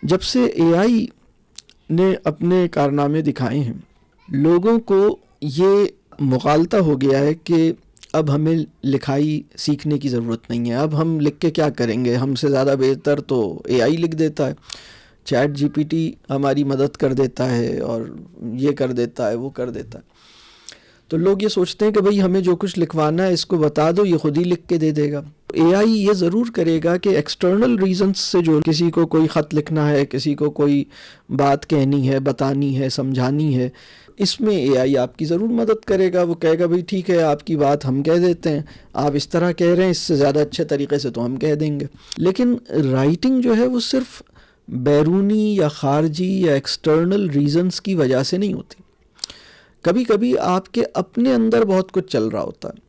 جب سے اے آئی نے اپنے کارنامے دکھائے ہیں، لوگوں کو یہ مغالطہ ہو گیا ہے کہ اب ہمیں لکھائی سیکھنے کی ضرورت نہیں ہے، اب ہم لکھ کے کیا کریں گے، ہم سے زیادہ بہتر تو اے آئی لکھ دیتا ہے، چیٹ جی پی ٹی ہماری مدد کر دیتا ہے اور یہ کر دیتا ہے وہ کر دیتا ہے۔ تو لوگ یہ سوچتے ہیں کہ بھئی ہمیں جو کچھ لکھوانا ہے اس کو بتا دو، یہ خود ہی لکھ کے دے دے گا۔ اے آئی یہ ضرور کرے گا کہ ایکسٹرنل ریزنس سے جو کسی کو کوئی خط لکھنا ہے، کسی کو کوئی بات کہنی ہے، بتانی ہے، سمجھانی ہے، اس میں اے آئی آپ کی ضرور مدد کرے گا۔ وہ کہے گا بھئی ٹھیک ہے، آپ کی بات ہم کہہ دیتے ہیں، آپ اس طرح کہہ رہے ہیں، اس سے زیادہ اچھے طریقے سے تو ہم کہہ دیں گے۔ لیکن رائٹنگ جو ہے وہ صرف بیرونی یا خارجی یا ایکسٹرنل ریزنس کی وجہ سے نہیں ہوتی۔ کبھی کبھی آپ کے اپنے اندر بہت کچھ چل رہا ہوتا ہے،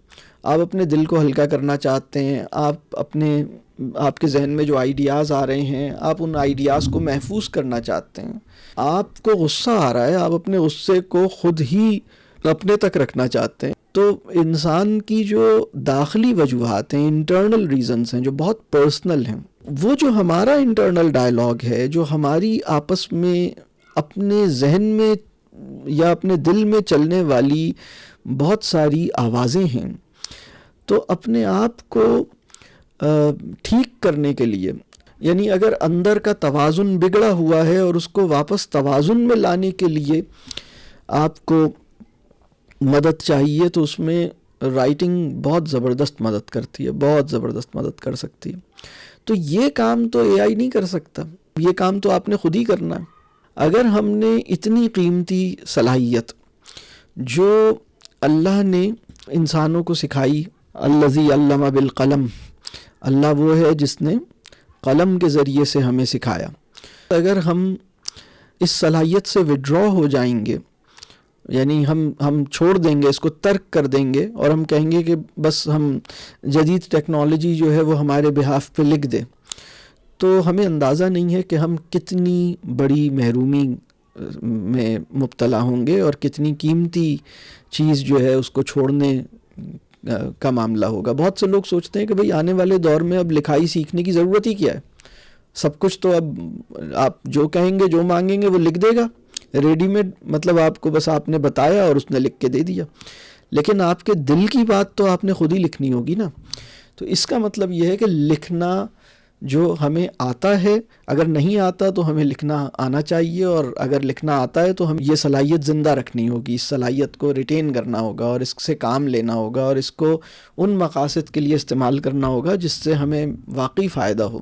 آپ اپنے دل کو ہلکا کرنا چاہتے ہیں، آپ کے ذہن میں جو آئیڈیاز آ رہے ہیں، آپ ان آئیڈیاز کو محفوظ کرنا چاہتے ہیں، آپ کو غصہ آ رہا ہے، آپ اپنے غصے کو خود ہی اپنے تک رکھنا چاہتے ہیں۔ تو انسان کی جو داخلی وجوہات ہیں، انٹرنل ریزنز ہیں جو بہت پرسنل ہیں، وہ جو ہمارا انٹرنل ڈائلاگ ہے، جو ہماری آپس میں اپنے ذہن میں یا اپنے دل میں چلنے والی بہت ساری آوازیں ہیں، تو اپنے آپ کو ٹھیک کرنے کے لیے، یعنی اگر اندر کا توازن بگڑا ہوا ہے اور اس کو واپس توازن میں لانے کے لیے آپ کو مدد چاہیے، تو اس میں رائٹنگ بہت زبردست مدد کرتی ہے، بہت زبردست مدد کر سکتی ہے۔ تو یہ کام تو اے آئی نہیں کر سکتا، یہ کام تو آپ نے خود ہی کرنا ہے۔ اگر ہم نے اتنی قیمتی صلاحیت جو اللہ نے انسانوں کو سکھائی، الذی علم بالقلم، اللہ وہ ہے جس نے قلم کے ذریعے سے ہمیں سکھایا، اگر ہم اس صلاحیت سے وڈرا ہو جائیں گے، یعنی ہم چھوڑ دیں گے، اس کو ترک کر دیں گے اور ہم کہیں گے کہ بس ہم جدید ٹیکنالوجی جو ہے وہ ہمارے بہاف پہ لکھ دے، تو ہمیں اندازہ نہیں ہے کہ ہم کتنی بڑی محرومی میں مبتلا ہوں گے اور کتنی قیمتی چیز جو ہے اس کو چھوڑنے کا معاملہ ہوگا۔ بہت سے لوگ سوچتے ہیں کہ بھئی آنے والے دور میں اب لکھائی سیکھنے کی ضرورت ہی کیا ہے، سب کچھ تو اب آپ جو کہیں گے، جو مانگیں گے وہ لکھ دے گا، ریڈی میڈ، مطلب آپ کو بس آپ نے بتایا اور اس نے لکھ کے دے دیا۔ لیکن آپ کے دل کی بات تو آپ نے خود ہی لکھنی ہوگی نا۔ تو اس کا مطلب یہ ہے کہ لکھنا جو ہمیں آتا ہے، اگر نہیں آتا تو ہمیں لکھنا آنا چاہیے، اور اگر لکھنا آتا ہے تو ہم یہ صلاحیت زندہ رکھنی ہوگی، اس صلاحیت کو ریٹین کرنا ہوگا اور اس سے کام لینا ہوگا اور اس کو ان مقاصد کے لیے استعمال کرنا ہوگا جس سے ہمیں واقعی فائدہ ہو۔